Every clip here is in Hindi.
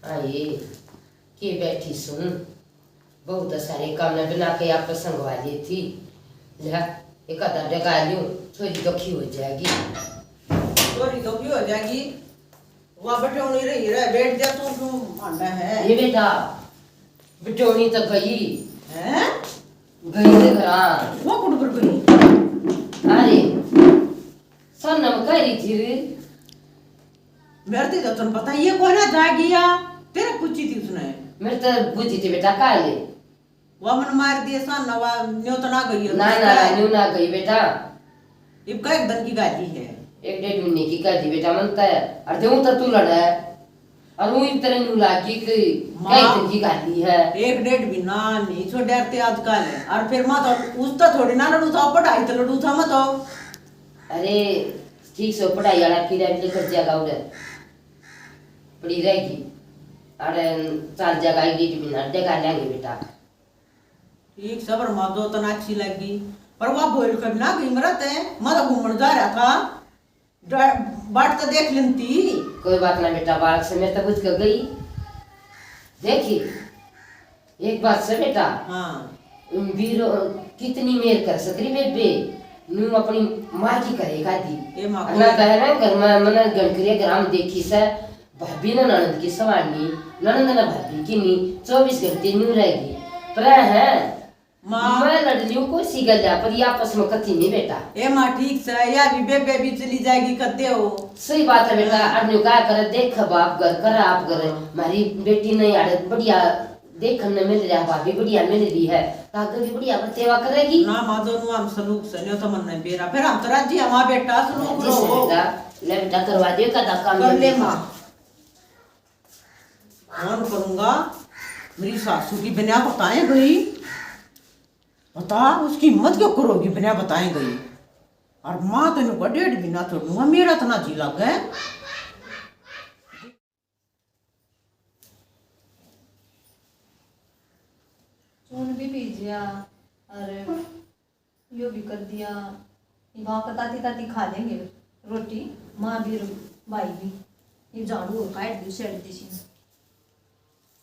आए के बैठी सुन, बहुत सारे काम ने बना के आप संगवा ली थी। ले एक आधा डगा लियो, थोड़ी दुखी हो जाएगी। थोड़ी दुखी हो जाएगी? वहाँ बटौनी रही रहा, बैठ जा तू क्यों मांडा है? ये बेटा बटौनी तो गई हैं? गई रे घरा। वो कुड़ पर गई? अरे सन्नम कह रही थी रे, मेरे तो तुम पता ये कोई ना जाएगी या तेरे पूछी थी उसने। मेरे तो बुझी थी बेटा काले। वो मन मार दिए सन नवा न्यू तो ना गई है। ना ना न्यू ना गई बेटा। इब का एक दिन की गाली है। एक डेढ़ महीने की कर दी बेटा मनता है। और जो तो तू लड़ा है और वो इस तरह न्यू लागी कि कई दिन की गाली है। एक डेढ़ भी ना नहीं सो डरते आजकल है। और फिर मत उस तो थोड़ी ना लड़ू था, पढ़ाई तो लड़ू था मत। अरे ठीक से पढ़ाई वाला फिर अभी लेकर जाएगा उधर पड़ी रहेगी। अरे 4 जगह 1.5 मिनट जगह लेंगे बेटा। ठीक सबर माधो तो ना अच्छी लगी पर वह बोल कभी ना गई मरत है। मत घूमने जा रहा था, बाट तो देख लेती। कोई बात ना बेटा, बालक से मैं तो बुझ कर गई। देखी एक बात से बेटा, हाँ वीरो कितनी मेर कर सकरी बेबे नू अपनी माँ की करेगा दी। ये माँ को ना कहे ना घर में मना गणकरिया ग्राम देखी से भाभी ना ननद की सवानी ननद ना भाभी की नी 24 घंटे न्यू रहेगी। पर है माँ मैं लड़लियों को सीगल जा पर ये आपस में कथी नहीं बेटा। ए माँ ठीक से या भी बेबे भी चली जाएगी कते हो। सही बात है बेटा। अब न्यू क्या करे देख बाप घर कर आप घर हमारी बेटी नहीं आड़े बढ़िया देखने मिल रहा, भाभी बढ़िया मिल रही है, ताकि भी बढ़िया सेवा करेगी ना माँ दोनों हम सलूक से नहीं तो मन नहीं बेरा फिर हम तो राजी हमारा बेटा सलूक लो। ले बेटा करवा दियो का काम कर ले माँ। फोन करूंगा मेरी सासू की बिना बताए गई। बता उसकी हिम्मत क्यों करोगी बिना बताए गई। और माँ तो इनको 1.5 महीना छोड़ूंगा, मेरा तो ना जी लग गए। चून भी भेजिया और यो भी कर दिया। गाँव का ताती ताती खा लेंगे रोटी, माँ भी भाई भी। ये झाड़ू और काट दी सेड़ दी सी।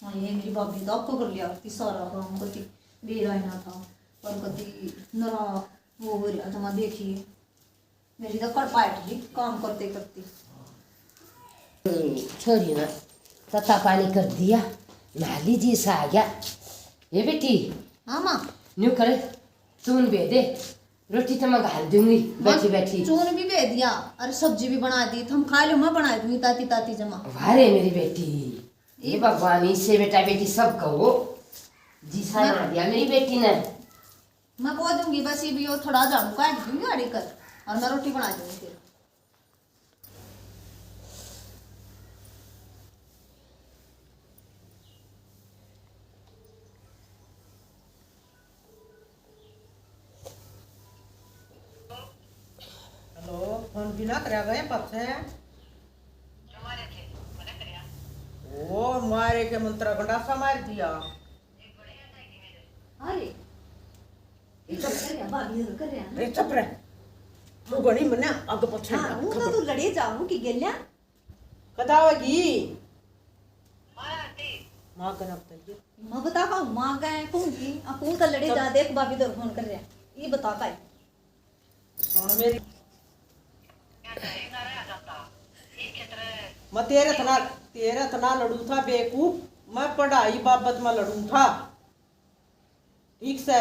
हाँ ये मेरी भाभी तो आपको कर लिया कि सारा काम कति बेरा ना था और कति नरा वो हो रहा था। मैं देखिए मेरी तो कड़ पाट रही काम करते करते। छोरी ना तता पानी कर दिया, नाली जी सा आ गया। ये बेटी हाँ माँ न्यू करे चून भे दे, रोटी तो मैं घाल दूंगी बैठी बैठी। चून भी भेज दिया और सब्जी भी बना दी, हम खा लो मैं बना दूंगी ताती ताती जमा। वारे मेरी बेटी, ये भगवान इससे बेटा बेटी सब कहो जी सा ना दिया मेरी बेटी ने। मैं बोल दूंगी बस ये भी वो थोड़ा झाड़ू काट दूंगी आड़ी कर और मैं रोटी बना दूंगी फिर। हेलो फोन भी ना करा गए पप से वो मारे के मंत्र गंडासा मार दिया। अरे ये तो कर रहा भाभी तो कर रहा ना। रे चुप रह तू गणी मने अग पछे हाँ वो तो तू लड़े जाऊं कि गेल्या कदावगी मां का नाम बताइए। मैं बता का मां गए कहूंगी आपू तो लड़े जा देख भाभी तो फोन कर रहा ये बता का सुन मेरी मैं तेरे तना लड़ू था बेवकूफ। मैं पढ़ाई बाबत में लड़ू था ठीक से।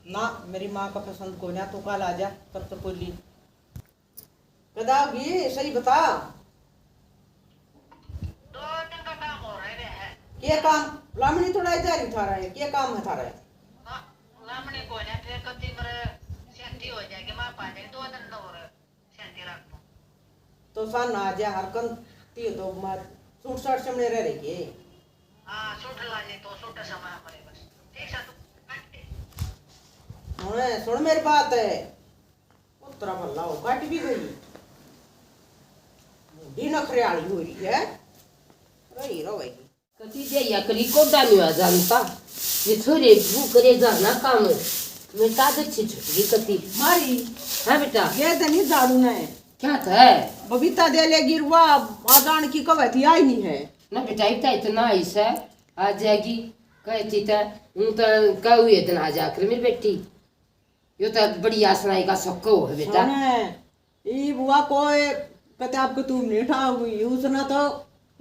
ना मेरी माँ का पसंद को ना तो कल आ जा तब तो बोली कदागी सही बता। क्या काम लामणी थोड़ा इधर ही था रहा है, क्या काम है था रहा है? लामणी को ना फिर कति मरे शांति हो जाएगी मां पाने 2 दिन और शांति रखो तो सन आ जा हरकन ती तो मार सूट साट सामने रह रही के। हां सूट ला ले तो सूट समय पड़े बस ठीक है तू काट दे। सुन मेरी बात है उत्तरा भल्ला हो काट भी गई मुंडी नखरेआली हो रही है रही रोएगी कथी दे या करी को डालवा जानता ये छोरे भू करे जाना काम मैं ताद अच्छी छुटगी कथी। मारी हाँ बेटा ये दनी झाड़ू ने क्या था बबीता दे ले गिरवा आजान की कवे थी आई नहीं है ना बेटा इतना ऐसा आ जाएगी कहती था हूँ तो कहू इतना आ जाकर मेरी बेटी यो तो बड़ी आसनाई का सक्को है बेटा ई बुआ कोई किताब को तुम नहीं उठाओगी उसने तो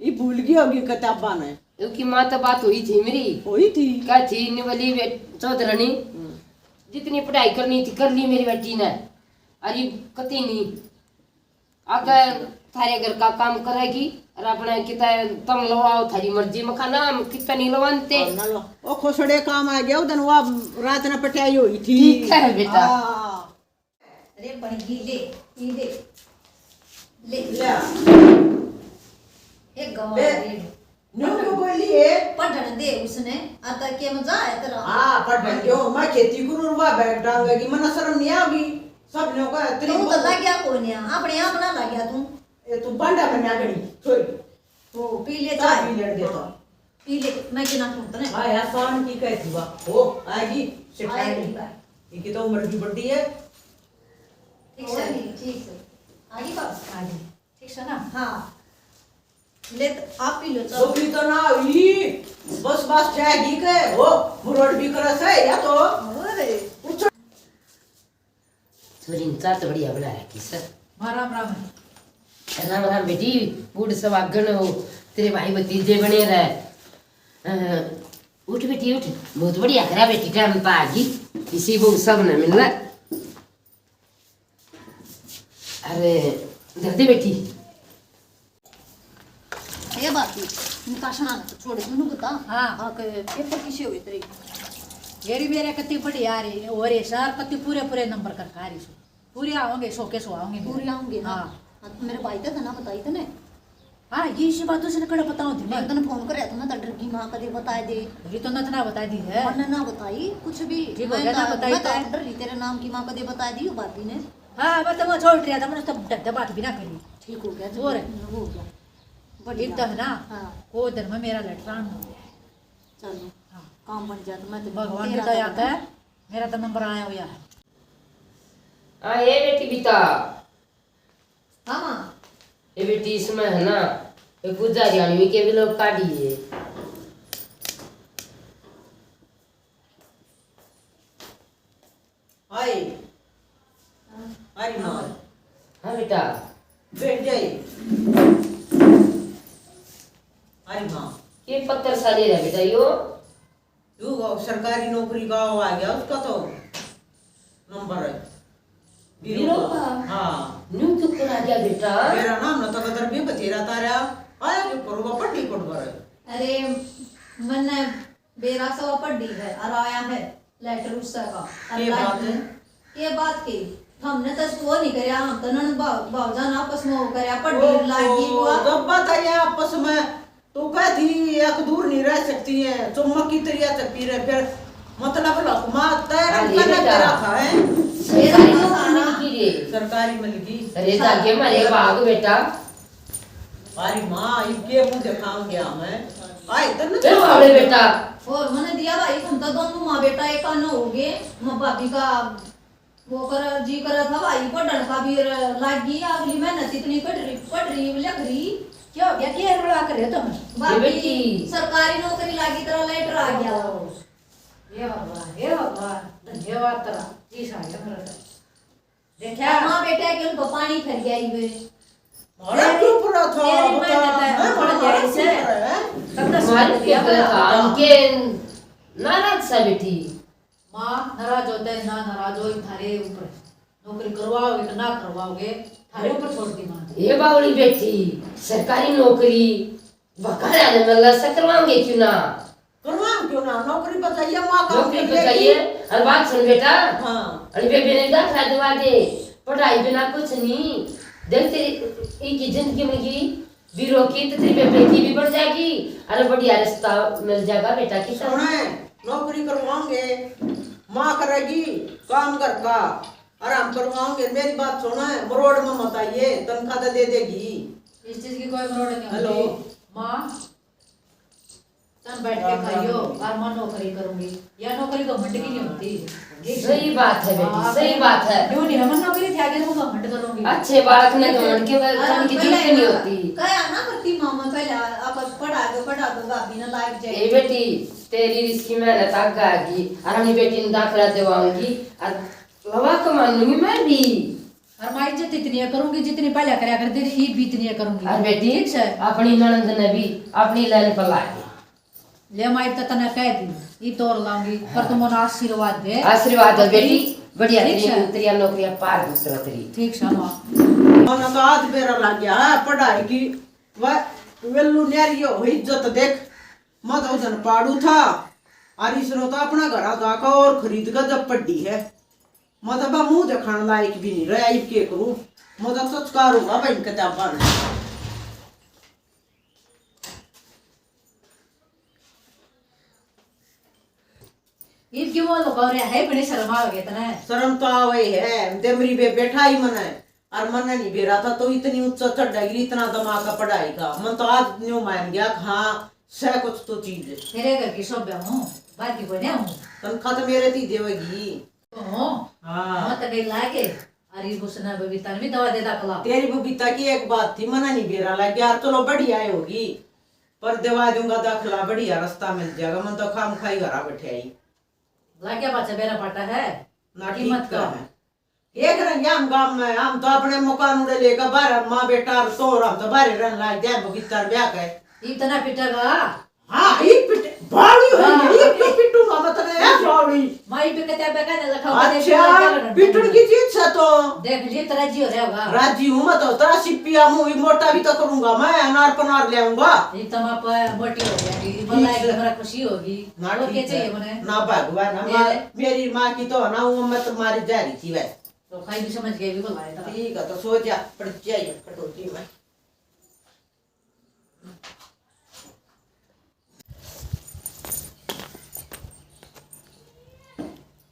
ये भूल गई होगी किताबा ने उसकी माँ तो बात हुई थी मेरी हुई थी क्या थी निवली चौधरानी जितनी पढ़ाई करनी थी कर ली मेरी बेटी ने अरे कती नहीं अगर थारे घर का काम करेगी और अपने कितना तम लवाओ थारी मर्जी में खाना कितना नहीं लवानते ओ खोसड़े काम आ गया उधर वो रात ने पटाई हुई थी ठीक है बेटा अरे बड़ी ले ले ले एक गवा दे न्यू को बोली है पढ़ने दे उसने आता के मजा आया तेरा हां पढ़ने क्यों मैं खेती करूं रुवा बैग डांगेगी मना शर्म नहीं आगी सब लोग का तू तो लग गया कोई नहीं अपने आप ना लग गया तू ये तू बंडा में आगड़ी छोड़ ओ पी ले चाय पी ले दे तो पी ले मैं किना सुनता ने हां यार शाम की कहती बा ओ आएगी शिक्षा आएगी की ये तो उम्र की बड़ी है ठीक है आगे बात आगे ठीक है ना हाँ ले तो आप पी लो वो चलो भी तो ना हुई बस बस जाएगी के ओ मुरोड भी करस है या तो अरे छोरी चार तो बढ़िया बना रखी सर राम राम राम राम बेटी बूढ़ सवागन हो तेरे भाई भतीजे बने रहे उठ बेटी उठ बहुत बढ़िया करा बेटी टाइम पा आ गई इसी वो सब न मिल रहा अरे दर्द बेटी ये बात निकाशन ना छोड़ मैंने बता हाँ के पेपर किसे हुई तेरी येरी मेरे कति बड़ी आ रही और ये सर कति पूरे पूरे नंबर कर खा रही पूरे आओगे 100 के 100 आओगे पूरी आऊंगी ना हाँ हाँ, तो मेरे भाई तो ना बताई तने हाँ ये इसी बातों से कड़ा बताऊं थी मैं तने फोन कर रहा था मैं तो डर गई मां कदे बता दे ये तो नतना बता दी है मैंने ना बताई कुछ भी ठीक हो गया ना बताई मैं तो तो। डर रही तेरे नाम की मां कदे बता दी भाभी ने हाँ मैं तो छोड़ दिया था मैंने तब बात भी ना करी ठीक हो गया और हो गया एक तो है ना हाँ को धर्म में मेरा लटरान हो गया चलो हाँ काम बन जाता मैं तो भगवान की दया है मेरा तो नंबर आया हुआ है हाँ ये बेटी बीता हाँ मां ये बेटी इसमें है ना ये गुजारी आनी के भी लोग काटी है हाय अरे मां हाँ बेटा बैठ जाए अरे मां ये पत्थर सा ले रहा बेटा यो तू सरकारी नौकरी का वो आ गया उसका तो नंबर है बीरो का? हाँ न्यू क्यों करा दिया बेटा मेरा नाम न तो कदर भी बतेरा तारा आया जो करूँगा पट्टी पड़वर अरे मैंने बेरा सवा पढ़ी है और आया है लेटर उसका का ये बात है ये बात की हमने तो वो नहीं करया हम तो नन बावजान आपस में वो करया पढ़ी लागी हुआ जब बात है आपस में तो क्या थी एक दूर नहीं रह सकती है चुम्बक की तरिया से पी रहे फिर मतलब लकमा तैयार अरे करना बेटा। तेरा था है सरकारी नौकरी मिल की रे सरकारी मिल गई अरे जाके मारे भाग बेटा अरे माँ ये मुंह दिखाऊं क्या मैं आए तन ए बाबरे बेटा और मैंने दिया भाई हम तो दोनों माँ बेटा एक कानो हो गए माँ भाभी का वो कर जी करा था भाई पढ़ने का भी लागी अगली मेहनत इतनी पढ़ रही लग रही क्या हो गया क्या रुला कर रहे तुम भाभी बेटी। सरकारी नौकरी लागी तरह लेटर आ गया हे भगवान धन्यवाद तेरा जी साया मेरा देखा माँ बेटा के उनको पानी फिर गया ही वे अरे क्यों पूरा था तेरी बता मेहनत है, मैं पढ़ बड़ा जाए से। है हमारे क्या था उनके नाराज सा बेटी माँ नाराज होते हैं ना नाराज हो थारे ऊपर नौकरी करवाओगे तो ना करवाओगे थारे ऊपर छोड़ दी माँ ये बावली बेटी सरकारी नौकरी बकाया ने मल्ला से करवाओगे क्यों ना करवाऊं क्यों ना नौकरी बताइए माँ का नौकरी बताइए और बात सुन बेटा हाँ अरे बेबे ने दाखला दिवा दे पढ़ाई बिना कुछ नहीं देख तेरी एक जिंदगी में की बीरो की तो तेरी बेबे की भी बढ़ जाएगी अरे बढ़िया रिश्ता मिल जाएगा बेटा की सब सुने नौकरी करवाओगे माँ करेगी काम घर का आराम करवाओगे मेरी बात सुना है मरोड़ में मत आइए तनख्वाह तो दे देगी इस चीज की कोई मरोड़ नहीं हेलो। होती माँ तुम बैठ के खाइयो और मैं नौकरी करूंगी या नौकरी घमंड की नहीं होती। सही बात है बेटी, सही बात है। क्यों नहीं हम नौकरी थी आगे तुम घमंड करूंगी। अच्छे बालक ने घमंड के करने की जरूरत नहीं होती। कया ना करती मामा पहले आप पढ़ा दो गाबी ना लाइक ए जाए। बेटी तेरी इसकी मेहनत आगेगी और अपनी बेटी ने दाखिला दिलवाऊंगी और लवा कमाऊंगी मैं भी। और मैं इज्जत इतनी करूंगी जितनी पहले करया करती थी, ये भी इतनी करूंगी। और बेटी ठीक है अपनी ननद ने भी अपनी लाइन पर ला दी। ले मैं तो तने कह दी ये तोड़ लाऊंगी पर तुम उन्हें आशीर्वाद दे। आशीर्वाद है बेटी, बढ़िया ठीक तेरी है। उतरिया नौकरियां पार उतर तेरी। ठीक है माँ। मन का आज बेरा लग गया है पढ़ाई की। वह वेल्लू न्यारियो इज्जत देख, मत उधन पाड़ू था और इसरो तो अपना घर जाकर और खरीद कर जब पड्डी है मत बा मुंह दिखाने लायक भी नहीं रहा। के करूं मत सच करूंगा भाई किताबा ये क्यों वो लोग और है बड़े शर्म आ गए तने। शर्म तो आवे है दे मेरी बे बैठा ही मन है और मन नहीं बेरा था तो इतनी उच्च चढ़ाई इतना दिमाग का पढ़ाई का मन तो आज न्यू मान गया हाँ सह कुछ तो चीज है। तेरे घर की सब हूँ बाकी बने हूँ तनख्वाह तो मेरे थी देवेगी। हाँ मत गई लाके अरे बुसना बबीता ने भी दवा दे दाखला। तेरी बबीता की एक बात थी मना नहीं बेरा लग गया चलो बढ़िया होगी पर दवा दूंगा दाखला बढ़िया रास्ता मिल जाएगा मन तो खाम खाई घरा बैठे आई लाके बच्चा बेरा पाटा है ना कीमत ठीक का का है। एक रंग हम गांव में हम तो अपने मकान उड़े लेकर बाहर माँ बेटा और तो हम तो बाहर रहने लग जाए बबीता ब्याह के। इतना पिटेगा हाँ एक पिट बावड़ी हो गई एक तो पिटूंगा मतलब है बावड़ी। माई पे कहते बेका ने लखा अच्छा पिटून की चीज है तो देख लिए तेरा जी हो रहा होगा। राजी हूँ मैं तो तेरा सिपिया मुँह मोटा भी तो करूंगा मैं अनार पनार ले आऊंगा। ये तुम आप मोटी हो जाएगी बोला एक मेरा खुशी होगी ना और क्या ठीक चाहिए है मने ना भगवान मेरी माँ की तो ना वो मैं तुम्हारी जा रही थी वह तो खाई भी समझ गए भी बोला था। ठीक है तो सो जा पड़ जाइए कटौती में।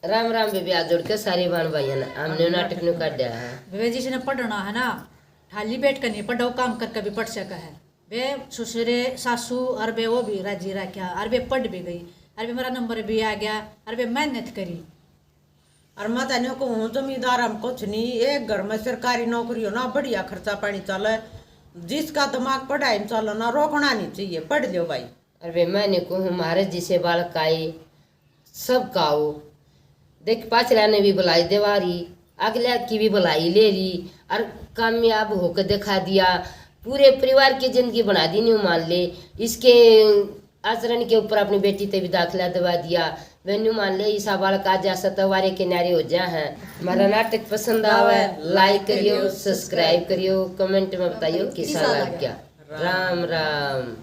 राम राम बेबी आज जोड़ के सारी बान भाई है ना हमने नाटक नु काट दिया है। वे जिसे ने पढ़ना है ना खाली बैठ कर नहीं पढ़ो काम कर भी पढ़ सका है। वे ससुरे सासू और वे वो भी राजी रखा और वे पढ़ भी गई और वे मेरा नंबर भी आ गया और वे मेहनत करी। और मैं तेने को हूँ जमींदार हम कुछ नहीं एक घर में सरकारी नौकरी हो ना बढ़िया खर्चा पानी चले जिसका दिमाग पढ़ाई में चलो ना रोकना नहीं चाहिए पढ़ लो भाई। अरे मैंने को हमारे जिसे बालक आए सब काओ देख पाचला ने भी बुलाई देवारी अगले की भी बुलाई ले ली और कामयाब होकर दिखा दिया पूरे परिवार की जिंदगी बना दी नहीं मान ले। इसके आचरण के ऊपर अपनी बेटी ते भी दाखिला दिवा दिया वेन्यू मान ले ईसा बालक आज सतवारे किनारे हो जा है। हमारा नाटक पसंद आवे लाइक करियो सब्सक्राइब करियो कमेंट में बताइयो कैसा लग गया। राम राम।